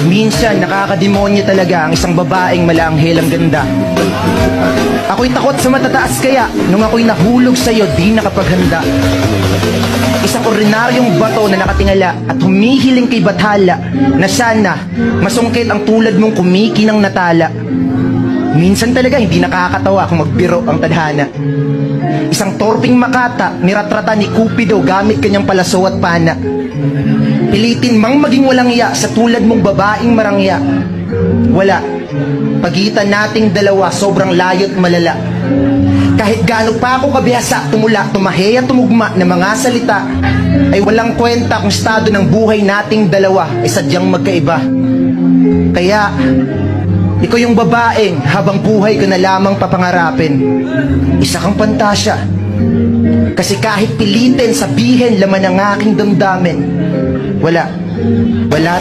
Minsan nakakademonyo talaga ang isang babaeng malaanghel ang ganda. Ako'y takot sa matataas kaya nung ako'y nahulog sa'yo di nakapaghanda. Isang ordinaryong bato na nakatingala at humihiling kay bathala na sana masungkit ang tulad mong kumikinang natala. Minsan talaga hindi nakakatawa kung magbiro ang tadhana. Isang torping makata, niratrata ni Cupido gamit kanyang palaso at pana. Pilitin mang maging walang iya sa tulad mong babaeng marangya. Wala, pagitan nating dalawa sobrang layo't malala. Kahit gaano pa ako kabihasa, tumula, tumahe at tumugma ng mga salita, ay walang kwenta kung estado ng buhay nating dalawa ay sadyang magkaiba. Kaya, ikaw yung babaeng habang buhay ko na lamang papangarapin. Isa kang pantasya. Kasi kahit pilitin, sabihin laman ng aking damdamin, wala